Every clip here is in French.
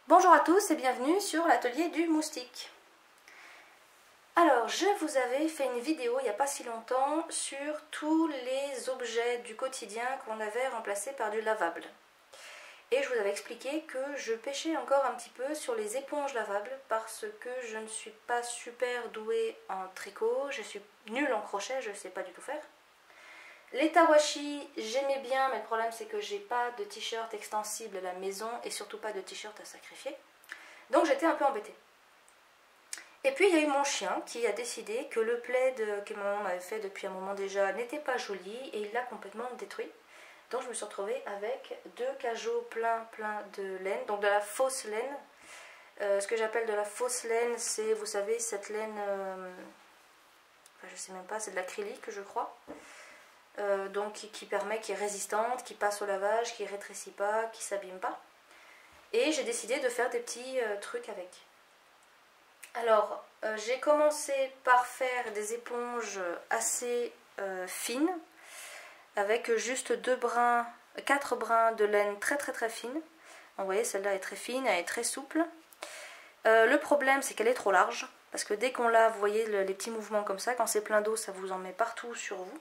Bonjour à tous et bienvenue sur l'atelier du moustique. Alors, je vous avais fait une vidéo il n'y a pas si longtemps sur tous les objets du quotidien qu'on avait remplacés par du lavable. Et je vous avais expliqué que je pêchais encore un petit peu sur les éponges lavables parce que je ne suis pas super douée en tricot, je suis nulle en crochet, je ne sais pas du tout faire. Les tawashi, j'aimais bien, mais le problème c'est que j'ai pas de t-shirt extensible à la maison et surtout pas de t-shirt à sacrifier. Donc j'étais un peu embêtée. Et puis il y a eu mon chien qui a décidé que le plaid que maman m'avait fait depuis un moment déjà n'était pas joli et il l'a complètement détruit. Donc je me suis retrouvée avec deux cajots pleins de laine, donc de la fausse laine. Ce que j'appelle de la fausse laine, c'est, vous savez, cette laine, enfin, je sais même pas, c'est de l'acrylique je crois. Donc qui permet, qui est résistante, qui passe au lavage, qui ne rétrécit pas, qui ne s'abîme pas. Et j'ai décidé de faire des petits trucs avec. Alors, j'ai commencé par faire des éponges assez fines, avec juste 4 brins de laine très fine. Donc, vous voyez, celle-là est très fine, elle est très souple. Le problème, c'est qu'elle est trop large, parce que dès qu'on lave, vous voyez les petits mouvements comme ça, quand c'est plein d'eau, ça vous en met partout sur vous.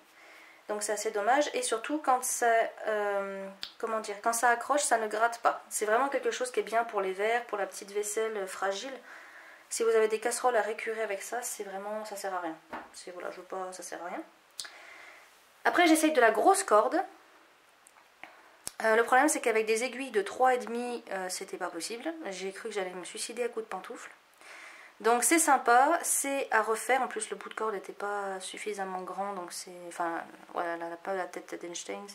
Donc c'est assez dommage, et surtout quand ça, quand ça accroche, ça ne gratte pas. C'est vraiment quelque chose qui est bien pour les verres, pour la petite vaisselle fragile. Si vous avez des casseroles à récurer avec ça, c'est vraiment, ça sert à rien. Voilà, je veux pas, ça sert à rien. Après j'essaye de la grosse corde. Le problème c'est qu'avec des aiguilles de 3,5, c'était pas possible. J'ai cru que j'allais me suicider à coups de pantoufles. Donc c'est sympa, c'est à refaire. En plus le bout de corde n'était pas suffisamment grand, donc c'est, enfin voilà, elle n'a pas la tête d'Einstein,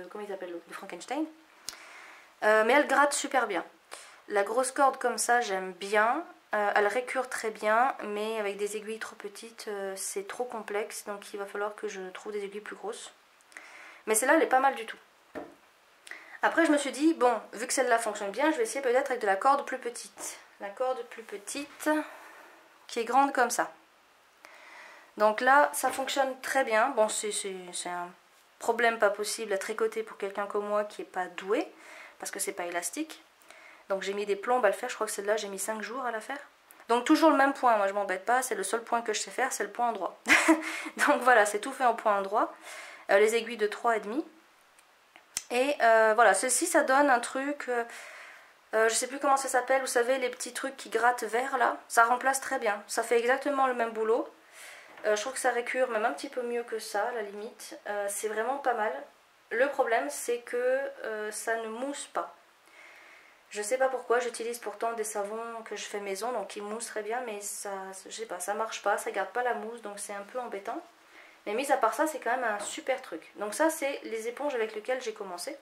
comment il s'appelle l'autre, de Frankenstein. Mais elle gratte super bien. La grosse corde comme ça j'aime bien, elle récure très bien, mais avec des aiguilles trop petites c'est trop complexe, donc il va falloir que je trouve des aiguilles plus grosses. Mais celle-là elle est pas mal du tout. Après je me suis dit, bon, vu que celle-là fonctionne bien, je vais essayer peut-être avec de la corde plus petite. La corde plus petite qui est grande comme ça. Donc là ça fonctionne très bien. Bon, c'est un problème pas possible à tricoter pour quelqu'un comme moi qui n'est pas doué, parce que c'est pas élastique. Donc j'ai mis des plombes à le faire, je crois que celle-là j'ai mis 5 jours à la faire. Donc toujours le même point, moi je m'embête pas, c'est le seul point que je sais faire, c'est le point endroit. Donc voilà, c'est tout fait en point endroit. Les aiguilles de 3,5. Et voilà, ceci ça donne un truc... je sais plus comment ça s'appelle, vous savez, les petits trucs qui grattent vert là, ça remplace très bien. Ça fait exactement le même boulot. Je trouve que ça récure même un petit peu mieux que ça, à la limite. C'est vraiment pas mal. Le problème, c'est que ça ne mousse pas. Je sais pas pourquoi, j'utilise pourtant des savons que je fais maison, donc ils moussent très bien, mais ça, je sais pas, ça marche pas, ça garde pas la mousse, donc c'est un peu embêtant. Mais mis à part ça, c'est quand même un super truc. Donc ça, c'est les éponges avec lesquelles j'ai commencé.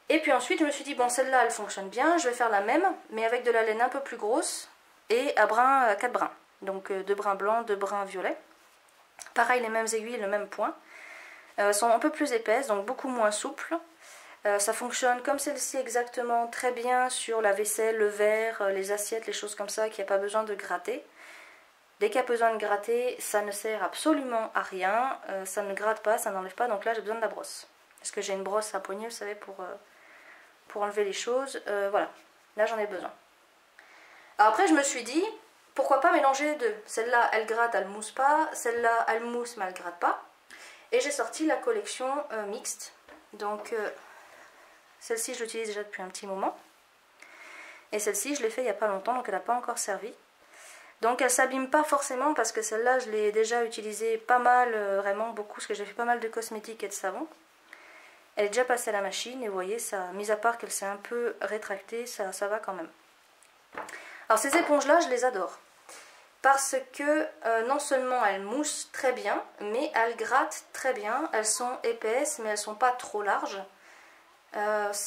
Et puis ensuite je me suis dit, bon, celle-là elle fonctionne bien, je vais faire la même, mais avec de la laine un peu plus grosse et à 4 brins. Donc 2 brins blancs, 2 brins violets. Pareil, les mêmes aiguilles, le même point. Sont un peu plus épaisses, donc beaucoup moins souples. Ça fonctionne comme celle-ci exactement très bien sur la vaisselle, le verre, les assiettes, les choses comme ça, qu'il n'y a pas besoin de gratter. Dès qu'il y a besoin de gratter, ça ne sert absolument à rien, ça ne gratte pas, ça n'enlève pas, donc là j'ai besoin de la brosse. Parce que j'ai une brosse à poignet, vous savez, pour enlever les choses, voilà, là j'en ai besoin. Alors après je me suis dit, pourquoi pas mélanger les deux. Celle-là elle gratte, elle mousse pas, celle-là elle mousse mais elle gratte pas. Et j'ai sorti la collection mixte. Donc celle-ci je l'utilise déjà depuis un petit moment. Et celle-ci je l'ai fait il n'y a pas longtemps, donc elle n'a pas encore servi. Donc elle s'abîme pas forcément parce que celle-là je l'ai déjà utilisée pas mal, vraiment beaucoup, parce que j'ai fait pas mal de cosmétiques et de savon. Elle est déjà passée à la machine et vous voyez, ça, mis à part qu'elle s'est un peu rétractée, ça va quand même. Alors ces éponges-là, je les adore. Parce que non seulement elles moussent très bien, mais elles grattent très bien. Elles sont épaisses, mais elles sont pas trop larges.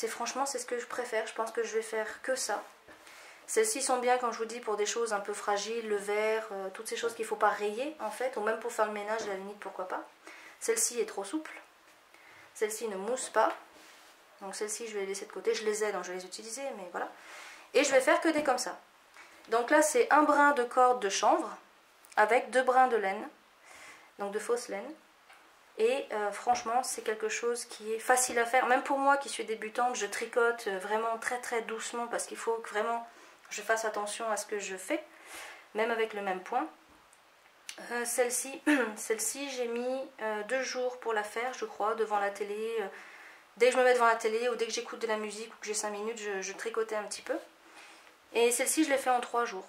Franchement, c'est ce que je préfère. Je pense que je vais faire que ça. Celles-ci sont bien, comme je vous dis, pour des choses un peu fragiles, le verre, toutes ces choses qu'il ne faut pas rayer en fait, ou même pour faire le ménage, à la limite, pourquoi pas. Celle-ci est trop souple. Celle-ci ne mousse pas. Donc celle-ci, je vais les laisser de côté. Je les ai, donc je vais les utiliser, mais voilà. Et je vais faire que des comme ça. Donc là, c'est un brin de corde de chanvre avec 2 brins de laine. Donc de fausse laine. Et franchement, c'est quelque chose qui est facile à faire. Même pour moi qui suis débutante, je tricote vraiment très très doucement parce qu'il faut que vraiment je fasse attention à ce que je fais, même avec le même point. Celle-ci, j'ai mis 2 jours pour la faire, je crois, devant la télé. Dès que je me mets devant la télé ou dès que j'écoute de la musique ou que j'ai 5 minutes, je tricotais un petit peu. Et celle-ci, je l'ai fait en 3 jours.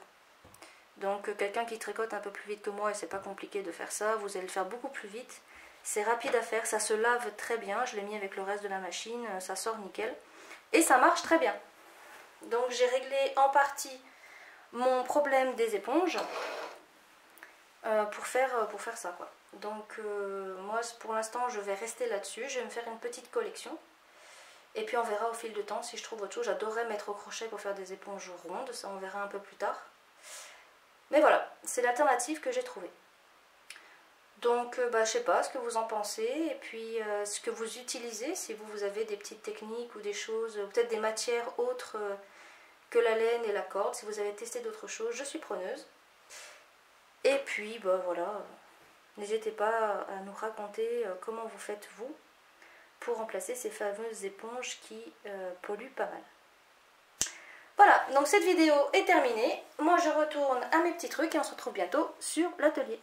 Donc quelqu'un qui tricote un peu plus vite que moi, et c'est pas compliqué de faire ça, vous allez le faire beaucoup plus vite. C'est rapide à faire, ça se lave très bien, je l'ai mis avec le reste de la machine, ça sort nickel. Et ça marche très bien. Donc j'ai réglé en partie mon problème des éponges pour faire ça, quoi. Donc moi pour l'instant je vais rester là-dessus, je vais me faire une petite collection. Et puis on verra au fil du temps si je trouve autre chose. J'adorerais mettre au crochet pour faire des éponges rondes, ça on verra un peu plus tard. Mais voilà, c'est l'alternative que j'ai trouvée. Donc je sais pas ce que vous en pensez et puis ce que vous utilisez, si vous avez des petites techniques ou des choses, peut-être des matières autres que la laine et la corde. Si vous avez testé d'autres choses, je suis preneuse. Et puis voilà, n'hésitez pas à nous raconter comment vous faites vous pour remplacer ces fameuses éponges qui polluent pas mal. Voilà, donc cette vidéo est terminée. Moi je retourne à mes petits trucs et on se retrouve bientôt sur l'atelier.